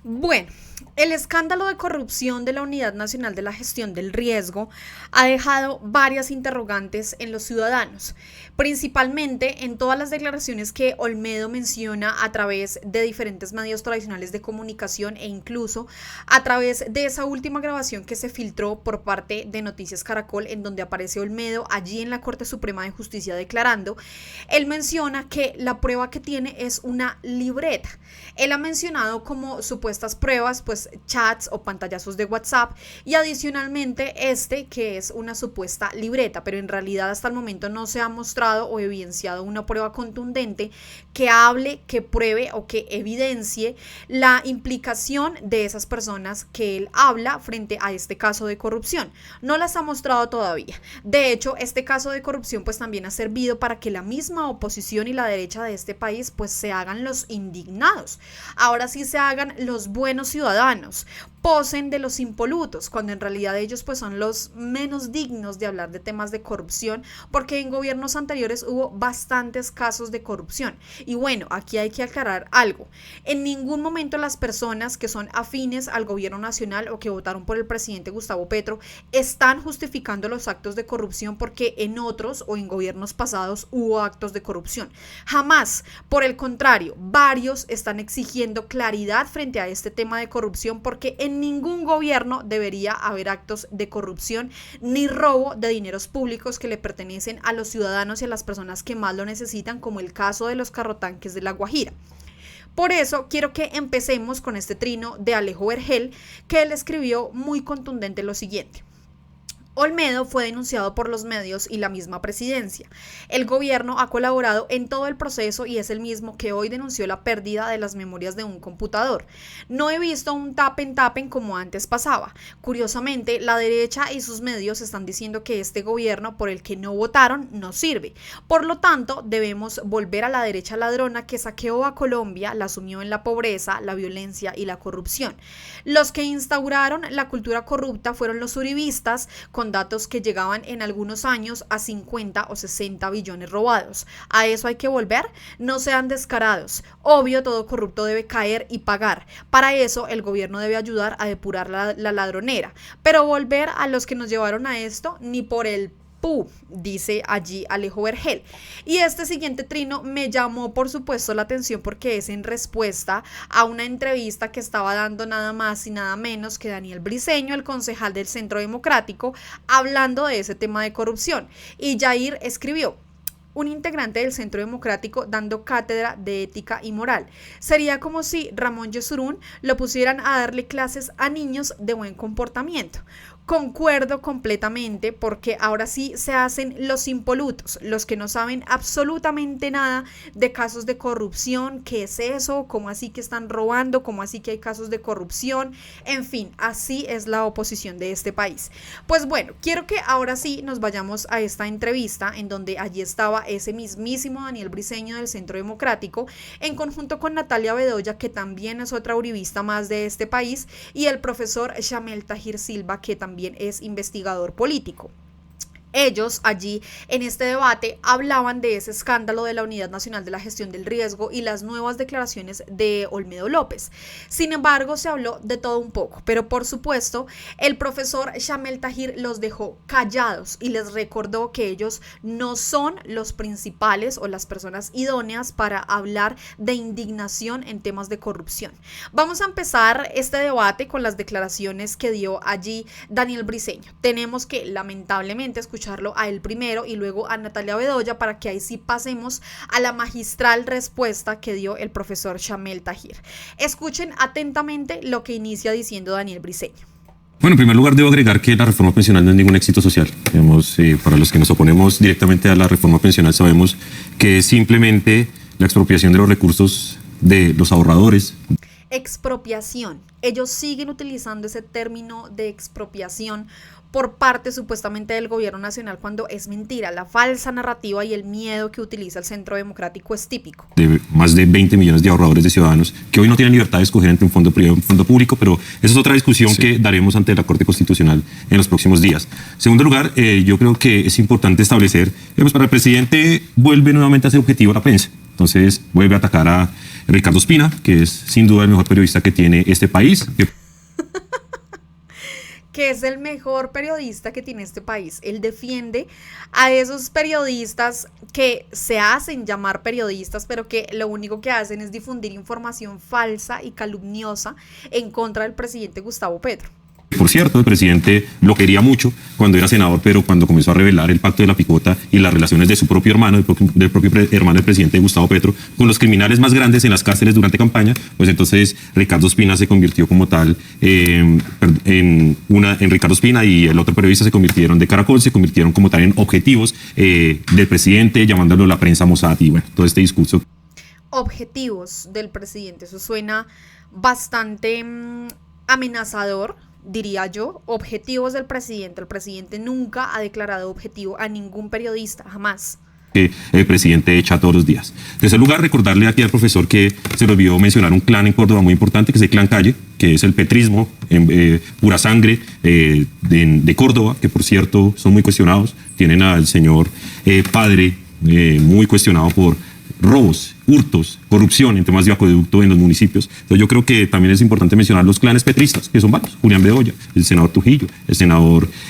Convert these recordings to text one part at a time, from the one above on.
Bueno, el escándalo de corrupción de la Unidad Nacional de la Gestión del Riesgo ha dejado varias interrogantes en los ciudadanos, principalmente en todas las declaraciones que Olmedo menciona a través de diferentes medios tradicionales de comunicación e incluso a través de esa última grabación que se filtró por parte de Noticias Caracol, en donde aparece Olmedo allí en la Corte Suprema de Justicia declarando. Él menciona que la prueba que tiene es una libreta. Él ha mencionado como supuestas pruebas pues chats o pantallazos de WhatsApp y adicionalmente que es una supuesta libreta, pero en realidad hasta el momento no se ha mostrado o evidenciado una prueba contundente que hable, que pruebe o que evidencie la implicación de esas personas que él habla frente a este caso de corrupción. No las ha mostrado todavía. De hecho, este caso de corrupción pues también ha servido para que la misma oposición y la derecha de este país pues se hagan los indignados. Ahora sí se hagan los buenos ciudadanos, posen de los impolutos, cuando en realidad ellos pues son los menos dignos de hablar de temas de corrupción, porque en gobiernos anteriores hubo bastantes casos de corrupción. Y bueno, aquí hay que aclarar algo. En ningún momento las personas que son afines al gobierno nacional o que votaron por el presidente Gustavo Petro están justificando los actos de corrupción porque en otros o en gobiernos pasados hubo actos de corrupción. Jamás, por el contrario, varios están exigiendo claridad frente a este tema de corrupción porque en ningún gobierno debería haber actos de corrupción ni robo de dineros públicos que le pertenecen a los ciudadanos y a las personas que más lo necesitan, como el caso de los carrotanques de La Guajira. Por eso quiero que empecemos con este trino de Alejo Vergel, que él escribió muy contundente lo siguiente. Olmedo fue denunciado por los medios y la misma presidencia. El gobierno ha colaborado en todo el proceso y es el mismo que hoy denunció la pérdida de las memorias de un computador. No he visto un tapen como antes pasaba. Curiosamente, la derecha y sus medios están diciendo que este gobierno por el que no votaron no sirve. Por lo tanto, debemos volver a la derecha ladrona que saqueó a Colombia, la sumió en la pobreza, la violencia y la corrupción. Los que instauraron la cultura corrupta fueron los uribistas, con datos que llegaban en algunos años a 50 o 60 billones robados. ¿A eso hay que volver? No sean descarados. Obvio, todo corrupto debe caer y pagar. Para eso, el gobierno debe ayudar a depurar la ladronera. Pero volver a los que nos llevaron a esto, ni por el dice allí Alejo Vergel. Y este siguiente trino me llamó por supuesto la atención porque es en respuesta a una entrevista que estaba dando nada más y nada menos que Daniel Briceño, el concejal del Centro Democrático, hablando de ese tema de corrupción. Y Jair escribió: un integrante del Centro Democrático dando cátedra de ética y moral. Sería como si Ramón Yesurún lo pusieran a darle clases a niños de buen comportamiento. Concuerdo completamente porque ahora sí se hacen los impolutos, los que no saben absolutamente nada de casos de corrupción, qué es eso, cómo así que están robando, cómo así que hay casos de corrupción, en fin, así es la oposición de este país. Pues bueno, quiero que ahora sí nos vayamos a esta entrevista en donde allí estaba ese mismísimo Daniel Briceño del Centro Democrático en conjunto con Natalia Bedoya, que también es otra uribista más de este país, y el profesor Shamel Tahir Silva, que también es investigador político. Ellos allí en este debate hablaban de ese escándalo de la Unidad Nacional de la Gestión del Riesgo y las nuevas declaraciones de Olmedo López. Sin embargo, se habló de todo un poco, pero por supuesto, el profesor Shamel Tahir los dejó callados y les recordó que ellos no son los principales o las personas idóneas para hablar de indignación en temas de corrupción. Vamos a empezar este debate con las declaraciones que dio allí Daniel Briceño. Tenemos que lamentablemente escucharlo a él primero y luego a Natalia Bedoya para que ahí sí pasemos a la magistral respuesta que dio el profesor Shamel Tahir. Escuchen atentamente lo que inicia diciendo Daniel Briceño. Bueno, en primer lugar debo agregar que la reforma pensional no es ningún éxito social. Digamos, para los que nos oponemos directamente a la reforma pensional sabemos que es simplemente la expropiación de los recursos de los ahorradores. Expropiación. Ellos siguen utilizando ese término de expropiación por parte supuestamente del gobierno nacional, cuando es mentira. La falsa narrativa y el miedo que utiliza el Centro Democrático es típico. De más de 20 millones de ahorradores de ciudadanos que hoy no tienen libertad de escoger entre un fondo privado y un fondo público, pero esa es otra discusión que daremos ante la Corte Constitucional en los próximos días. En segundo lugar, yo creo que es importante establecer, pues para el presidente vuelve nuevamente a ser objetivo la prensa. Entonces vuelve a atacar a Ricardo Ospina, que es sin duda el mejor periodista que tiene este país. Que es el mejor periodista que tiene este país. Él defiende a esos periodistas que se hacen llamar periodistas, pero que lo único que hacen es difundir información falsa y calumniosa en contra del presidente Gustavo Petro. Por cierto, el presidente lo quería mucho cuando era senador, pero cuando comenzó a revelar el pacto de la picota y las relaciones de su propio hermano, del propio hermano del presidente Gustavo Petro, con los criminales más grandes en las cárceles durante campaña, pues entonces Ricardo Ospina se convirtió como tal en Ricardo Ospina, y el otro periodista se convirtieron de Caracol, se convirtieron como tal en objetivos del presidente, llamándolo la prensa Mossad, y bueno, todo este discurso. Objetivos del presidente, eso suena bastante amenazador, diría yo. Objetivos del presidente. El presidente nunca ha declarado objetivo a ningún periodista, jamás. Que el presidente echa todos los días. En tercer lugar, recordarle aquí al profesor que se le olvidó mencionar un clan en Córdoba muy importante, que es el clan Calle, que es el petrismo en pura sangre de Córdoba, que por cierto son muy cuestionados. Tienen al señor padre muy cuestionado por robos, hurtos, corrupción en temas de acueducto en los municipios. Entonces yo creo que también es importante mencionar los clanes petristas, que son varios: Julián Bedoya, el senador Trujillo,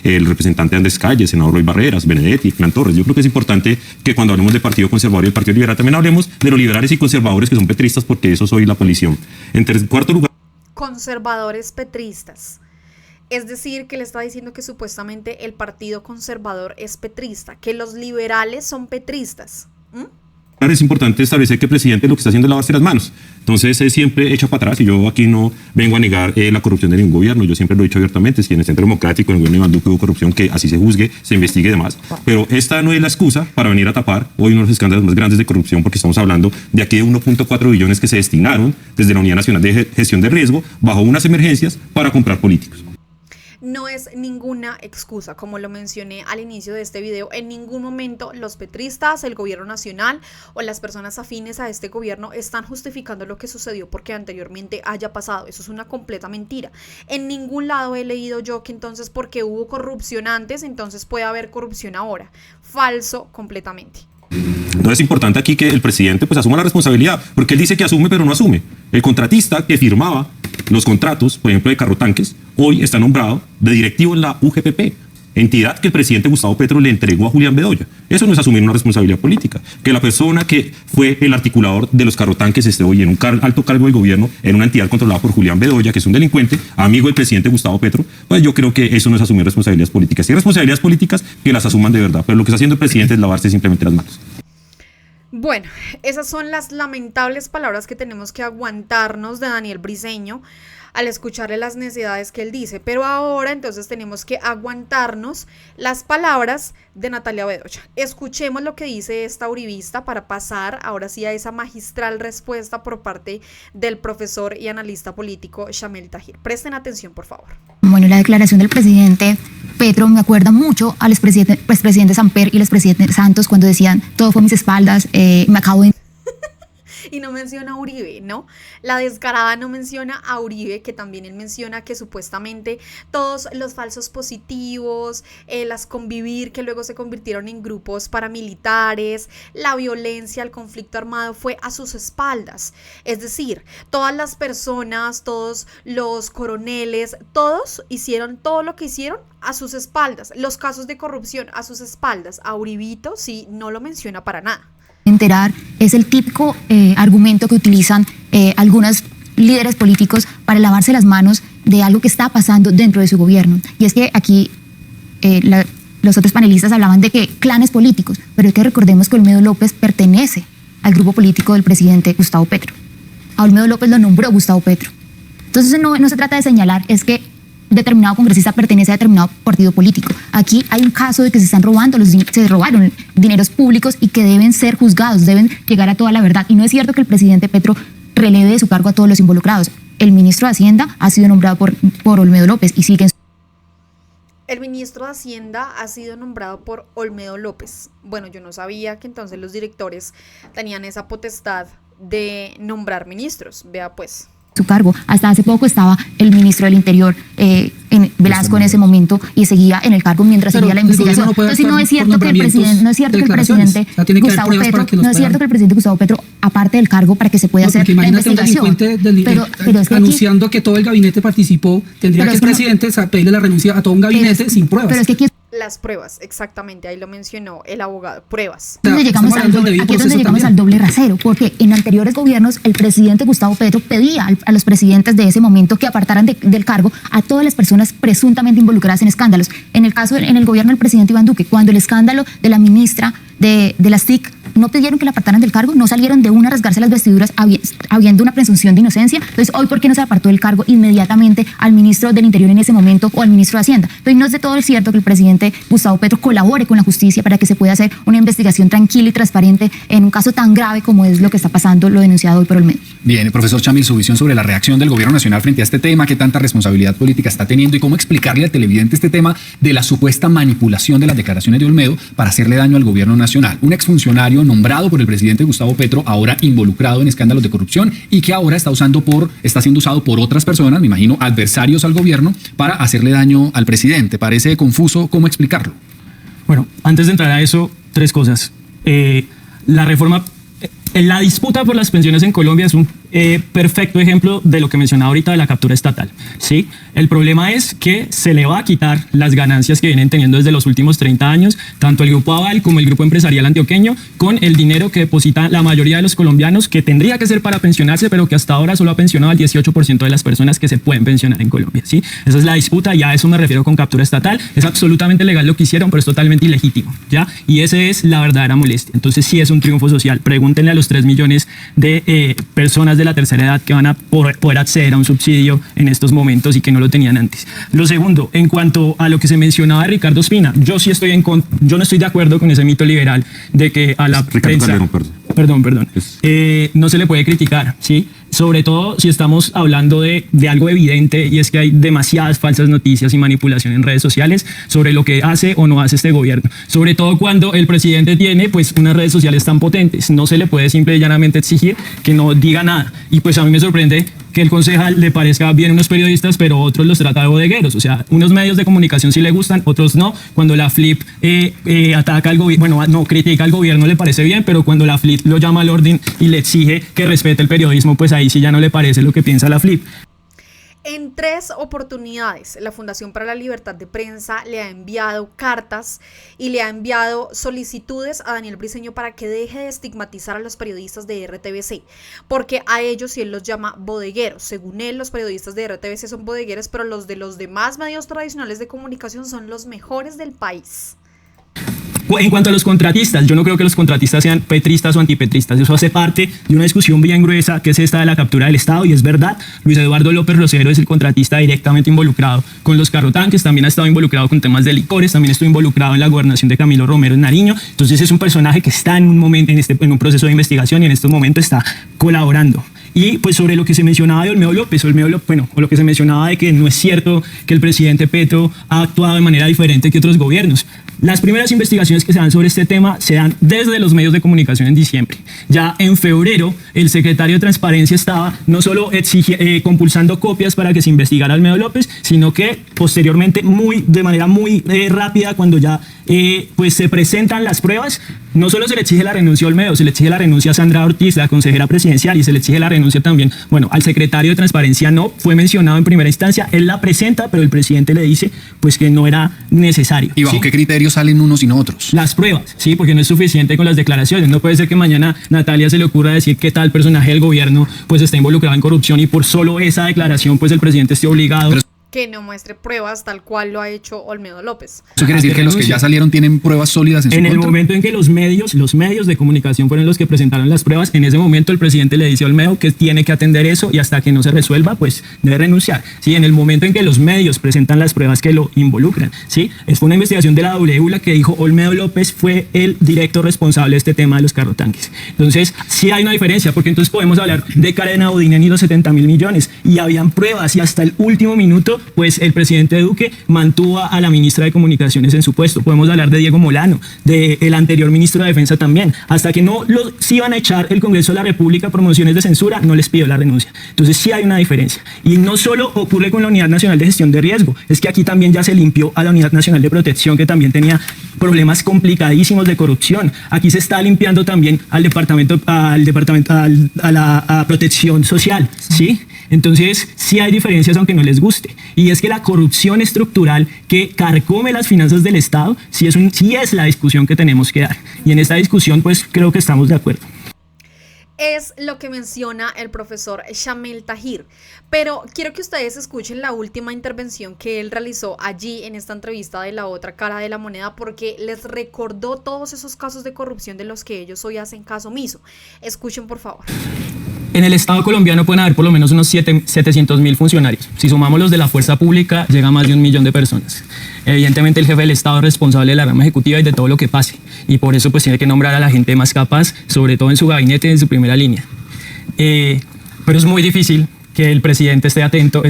el representante Andrés Calle, el senador Roy Barreras, Benedetti, Clan Torres. Yo creo que es importante que cuando hablemos del Partido Conservador y el Partido Liberal también hablemos de los liberales y conservadores que son petristas, porque eso soy la coalición. En cuarto lugar, conservadores petristas. Es decir, que le está diciendo que supuestamente el Partido Conservador es petrista, que los liberales son petristas. es importante establecer que el presidente lo que está haciendo es lavarse las manos. Entonces él siempre echa para atrás, y yo aquí no vengo a negar la corrupción de ningún gobierno. Yo siempre lo he dicho abiertamente: si en el Centro Democrático, en el gobierno de Iván Duque hubo corrupción, que así se juzgue, se investigue y demás. Pero esta no es la excusa para venir a tapar hoy uno de los escándalos más grandes de corrupción, porque estamos hablando de aquí de 1.4 billones que se destinaron desde la Unidad Nacional de Gestión de Riesgo bajo unas emergencias para comprar políticos. No es ninguna excusa, como lo mencioné al inicio de este video. En ningún momento los petristas, el gobierno nacional o las personas afines a este gobierno están justificando lo que sucedió porque anteriormente haya pasado. Eso es una completa mentira. En ningún lado he leído yo que entonces porque hubo corrupción antes, entonces puede haber corrupción ahora. Falso completamente. Entonces es importante aquí que el presidente pues asuma la responsabilidad, porque él dice que asume pero no asume. El contratista que firmaba los contratos, por ejemplo de carrotanques, hoy está nombrado de directivo en la UGPP, entidad que el presidente Gustavo Petro le entregó a Julián Bedoya. Eso no es asumir una responsabilidad política. Que la persona que fue el articulador de los carrotanques esté hoy en un alto cargo del gobierno, en una entidad controlada por Julián Bedoya, que es un delincuente, amigo del presidente Gustavo Petro, pues yo creo que eso no es asumir responsabilidades políticas. Si hay responsabilidades políticas, que las asuman de verdad, pero lo que está haciendo el presidente es lavarse simplemente las manos. Bueno, esas son las lamentables palabras que tenemos que aguantarnos de Daniel Briceño al escucharle las necesidades que él dice, pero ahora entonces tenemos que aguantarnos las palabras de Natalia Bedoya. Escuchemos lo que dice esta uribista para pasar ahora sí a esa magistral respuesta por parte del profesor y analista político Shamel Tahir. Presten atención, por favor. Bueno, la declaración del presidente Petro me acuerda mucho al expresidente Samper y al expresidente Santos cuando decían: todo fue a mis espaldas, me acabo de... Y no menciona a Uribe, ¿no? La descarada no menciona a Uribe, que también él menciona que supuestamente todos los falsos positivos, las convivir que luego se convirtieron en grupos paramilitares, la violencia, el conflicto armado fue a sus espaldas. Es decir, todas las personas, todos los coroneles, todos hicieron todo lo que hicieron a sus espaldas. Los casos de corrupción a sus espaldas. A Uribito sí no lo menciona para nada. Enterar es el típico argumento que utilizan algunos líderes políticos para lavarse las manos de algo que está pasando dentro de su gobierno. Y es que aquí los otros panelistas hablaban de que clanes políticos, pero es que recordemos que Olmedo López pertenece al grupo político del presidente Gustavo Petro. A Olmedo López lo nombró Gustavo Petro. Entonces no se trata de señalar, es que determinado congresista pertenece a determinado partido político. Aquí hay un caso de que se robaron dineros públicos y que deben ser juzgados, deben llegar a toda la verdad. Y no es cierto que el presidente Petro releve de su cargo a todos los involucrados. El ministro de Hacienda ha sido nombrado por Olmedo López y sigue en El ministro de Hacienda ha sido nombrado por Olmedo López. Bueno, yo no sabía que entonces los directores tenían esa potestad de nombrar ministros. Vea pues. Su cargo. Hasta hace poco estaba el ministro del Interior, Velasco, en ese momento, y seguía en el cargo mientras seguía la investigación. Entonces no es cierto que el presidente, Gustavo Petro, aparte del cargo para que se pueda hacer la investigación. Pero es que anunciando que todo el gabinete participó, tendría que el presidente pedirle la renuncia a todo un gabinete sin pruebas. Pero es que aquí las pruebas, exactamente, ahí lo mencionó el abogado, pruebas. Aquí es donde llegamos al doble rasero, porque en anteriores gobiernos el presidente Gustavo Petro pedía a los presidentes de ese momento que apartaran del cargo a todas las personas presuntamente involucradas en escándalos. En el caso, en el gobierno del presidente Iván Duque, cuando el escándalo de la ministra de las TIC no pidieron que la apartaran del cargo, no salieron de una a rasgarse las vestiduras habiendo una presunción de inocencia. Entonces, hoy, ¿por qué no se apartó del cargo inmediatamente al ministro del Interior en ese momento o al ministro de Hacienda? Entonces, no es de todo el cierto que el presidente Gustavo Petro colabore con la justicia para que se pueda hacer una investigación tranquila y transparente en un caso tan grave como es lo que está pasando, lo denunciado hoy por Olmedo. Bien, profesor Chamil, su visión sobre la reacción del gobierno nacional frente a este tema, qué tanta responsabilidad política está teniendo y cómo explicarle al televidente este tema de la supuesta manipulación de las declaraciones de Olmedo para hacerle daño al gobierno nacional. Un exfuncionario nombrado por el presidente Gustavo Petro, ahora involucrado en escándalos de corrupción y que ahora está siendo usado por otras personas, me imagino adversarios al gobierno, para hacerle daño al presidente. Parece confuso cómo explicarlo. Bueno, antes de entrar a eso, tres cosas. La disputa por las pensiones en Colombia es un perfecto ejemplo de lo que mencionaba ahorita de la captura estatal, ¿sí? El problema es que se le va a quitar las ganancias que vienen teniendo desde los últimos 30 años, tanto el Grupo Aval como el Grupo Empresarial Antioqueño, con el dinero que deposita la mayoría de los colombianos, que tendría que ser para pensionarse, pero que hasta ahora solo ha pensionado al 18% de las personas que se pueden pensionar en Colombia, ¿sí? Esa es la disputa y a eso me refiero con captura estatal. Es absolutamente legal lo que hicieron, pero es totalmente ilegítimo, ¿ya? Y esa es la verdadera molestia. Entonces sí es un triunfo social. Pregúntenle a los 3 millones de personas de la tercera edad que van a poder acceder a un subsidio en estos momentos y que no lo tenían antes. Lo segundo, en cuanto a lo que se mencionaba de Ricardo Ospina, yo no estoy de acuerdo con ese mito liberal de que a la prensa... Perdón. No se le puede criticar, ¿sí? Sobre todo si estamos hablando de algo evidente, y es que hay demasiadas falsas noticias y manipulación en redes sociales sobre lo que hace o no hace este gobierno. Sobre todo cuando el presidente tiene pues unas redes sociales tan potentes. No se le puede simple y llanamente exigir que no diga nada. Y pues a mí me sorprende que el concejal le parezca bien a unos periodistas, pero otros los trata de bodegueros. O sea, unos medios de comunicación sí le gustan, otros no. Cuando la FLIP ataca al gobierno, no critica al gobierno, le parece bien, pero cuando la FLIP lo llama al orden y le exige que respete el periodismo, pues ahí sí ya no le parece lo que piensa la FLIP. En 3 oportunidades, la Fundación para la Libertad de Prensa le ha enviado cartas y le ha enviado solicitudes a Daniel Briceño para que deje de estigmatizar a los periodistas de RTVC, porque a ellos sí él los llama bodegueros. Según él, los periodistas de RTVC son bodegueros, pero los de los demás medios tradicionales de comunicación son los mejores del país. En cuanto a los contratistas, yo no creo que los contratistas sean petristas o antipetristas. Eso hace parte de una discusión bien gruesa que es esta de la captura del Estado, y es verdad, Luis Eduardo López Rosero es el contratista directamente involucrado con los carrotanques, también ha estado involucrado con temas de licores, también estuvo involucrado en la gobernación de Camilo Romero en Nariño. Entonces es un personaje que está en un proceso de investigación y en estos momentos está colaborando. Y pues sobre lo que se mencionaba de Olmedo López, o lo que se mencionaba de que no es cierto que el presidente Petro ha actuado de manera diferente que otros gobiernos. Las primeras investigaciones que se dan sobre este tema se dan desde los medios de comunicación en diciembre. Ya en febrero, el secretario de Transparencia estaba no solo compulsando copias para que se investigara a Olmedo López, sino que posteriormente, de manera muy rápida, cuando ya pues se presentan las pruebas, no solo se le exige la renuncia a Olmedo, se le exige la renuncia a Sandra Ortiz, la consejera presidencial, y se le exige la renuncia también, al secretario de Transparencia. No fue mencionado en primera instancia, él la presenta, pero el presidente le dice pues que no era necesario. ¿Y bajo qué criterios salen unos y no otros? Las pruebas, sí, porque no es suficiente con las declaraciones. No puede ser que mañana Natalia se le ocurra decir que tal personaje del gobierno pues está involucrado en corrupción y por solo esa declaración pues el presidente esté obligado. Que no muestre pruebas tal cual lo ha hecho Olmedo López. ¿Eso quiere decir que los que ya salieron tienen pruebas sólidas en su contra? En el momento en que los medios de comunicación fueron los que presentaron las pruebas, en ese momento el presidente le dice a Olmedo que tiene que atender eso y hasta que no se resuelva, pues debe renunciar. Sí, en el momento en que los medios presentan las pruebas que lo involucran, ¿sí? Es una investigación de la W la que dijo Olmedo López fue el directo responsable de este tema de los carrotanques. Entonces, sí hay una diferencia, porque entonces podemos hablar de Karen Abudinen y los 70.000 millones, y habían pruebas y hasta el último minuto pues el presidente Duque mantuvo a la ministra de Comunicaciones en su puesto. Podemos hablar de Diego Molano, del anterior ministro de Defensa también. Hasta que no los iban a echar el Congreso de la República por mociones de censura, no les pidió la renuncia. Entonces sí hay una diferencia. Y no solo ocurre con la Unidad Nacional de Gestión de Riesgo, es que aquí también ya se limpió a la Unidad Nacional de Protección, que también tenía problemas complicadísimos de corrupción. Aquí se está limpiando también a la protección social, ¿sí? Entonces, sí hay diferencias aunque no les guste. Y es que la corrupción estructural que carcome las finanzas del Estado sí es la discusión que tenemos que dar. Y en esta discusión, pues, creo que estamos de acuerdo. Es lo que menciona el profesor Shamel Tahir. Pero quiero que ustedes escuchen la última intervención que él realizó allí en esta entrevista de La Otra Cara de la Moneda, porque les recordó todos esos casos de corrupción de los que ellos hoy hacen caso omiso. Escuchen, por favor. En el Estado colombiano pueden haber por lo menos unos 700.000 funcionarios. Si sumamos los de la fuerza pública, llega a más de 1 millón de personas. Evidentemente el jefe del Estado es responsable de la rama ejecutiva y de todo lo que pase. Y por eso pues tiene que nombrar a la gente más capaz, sobre todo en su gabinete y en su primera línea. Pero es muy difícil que el presidente esté atento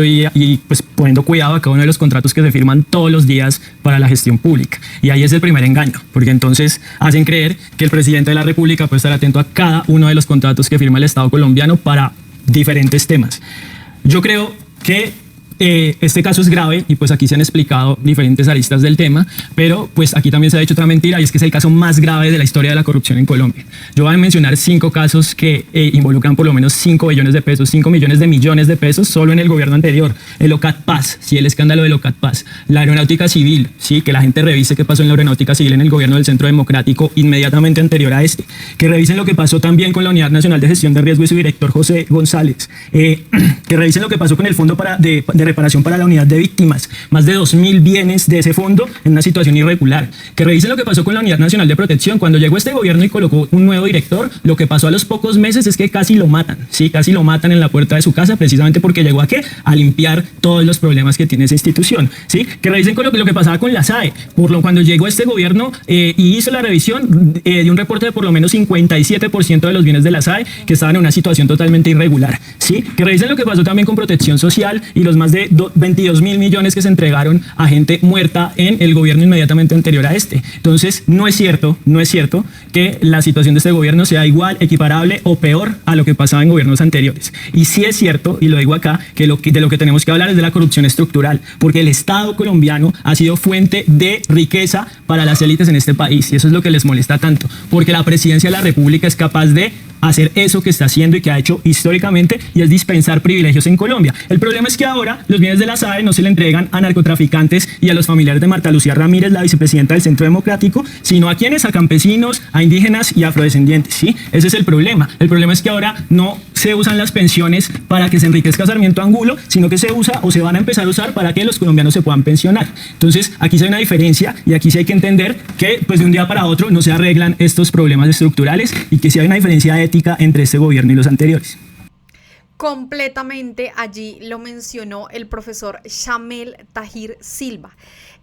y pues poniendo cuidado a cada uno de los contratos que se firman todos los días para la gestión pública. Y ahí es el primer engaño, porque entonces hacen creer que el presidente de la República puede estar atento a cada uno de los contratos que firma el Estado colombiano para diferentes temas. Yo creo que este caso es grave y pues aquí se han explicado diferentes aristas del tema, pero pues aquí también se ha dicho otra mentira, y es que es el caso más grave de la historia de la corrupción en Colombia. Yo voy a mencionar 5 casos que involucran por lo menos 5 billones de pesos, 5 millones de pesos solo en el gobierno anterior. El OCAT Paz, sí, el escándalo del OCAT Paz. La aeronáutica civil, sí, que la gente revise qué pasó en la aeronáutica civil en el gobierno del Centro Democrático inmediatamente anterior a este. Que revisen lo que pasó también con la Unidad Nacional de Gestión de Riesgo y su director José González. Que revisen lo que pasó con el Fondo de Reparación para la Unidad de Víctimas, más de 2.000 bienes de ese fondo en una situación irregular. Que revisen lo que pasó con la Unidad Nacional de Protección. Cuando llegó este gobierno y colocó un nuevo director, lo que pasó a los pocos meses es que casi lo matan, sí, casi lo matan en la puerta de su casa, precisamente porque llegó a ¿qué? A limpiar todos los problemas que tiene esa institución, sí. Que revisen con lo que pasaba con la SAE. Cuando llegó este gobierno y hizo la revisión de un reporte de por lo menos 57% de los bienes de la SAE que estaban en una situación totalmente irregular, sí. Que revisen lo que pasó también con Protección Social y los más de 22.000 millones que se entregaron a gente muerta en el gobierno inmediatamente anterior a este. Entonces, no es cierto que la situación de este gobierno sea igual, equiparable o peor a lo que pasaba en gobiernos anteriores. Y sí es cierto, y lo digo acá, que de lo que tenemos que hablar es de la corrupción estructural, porque el Estado colombiano ha sido fuente de riqueza para las élites en este país, y eso es lo que les molesta tanto, porque la presidencia de la República es capaz de hacer eso que está haciendo y que ha hecho históricamente, y es dispensar privilegios en Colombia. El problema es que ahora los bienes de la SAE no se le entregan a narcotraficantes y a los familiares de Marta Lucía Ramírez, la vicepresidenta del Centro Democrático, sino a quienes, a campesinos, a indígenas y afrodescendientes, ¿sí? Ese es el problema. El problema es que ahora no se usan las pensiones para que se enriquezca Sarmiento Angulo, sino que se usa o se van a empezar a usar para que los colombianos se puedan pensionar. Entonces, aquí sí hay una diferencia, y aquí sí hay que entender que pues de un día para otro no se arreglan estos problemas estructurales, y que sí hay una diferencia ética entre este gobierno y los anteriores. Completamente, allí lo mencionó el profesor Shamel Tahir Silva.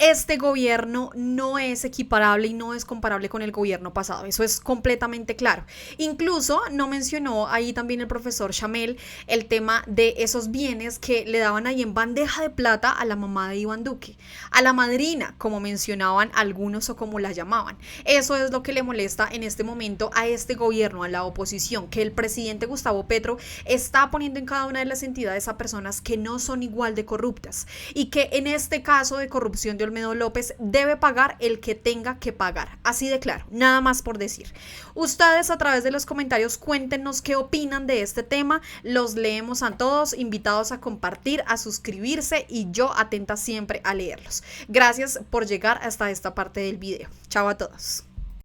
Este gobierno no es equiparable y no es comparable con el gobierno pasado, eso es completamente claro. Incluso no mencionó ahí también el profesor Shamel el tema de esos bienes que le daban ahí en bandeja de plata a la mamá de Iván Duque, a la madrina, como mencionaban algunos o como la llamaban. Eso es lo que le molesta en este momento a este gobierno, a la oposición, que el presidente Gustavo Petro está poniendo en cada una de las entidades a personas que no son igual de corruptas, y que en este caso de corrupción de Olmedo López debe pagar el que tenga que pagar, así de claro, nada más por decir. Ustedes a través de los comentarios cuéntenos qué opinan de este tema, los leemos a todos, invitados a compartir, a suscribirse, y yo atenta siempre a leerlos. Gracias por llegar hasta esta parte del video. Chao a todos.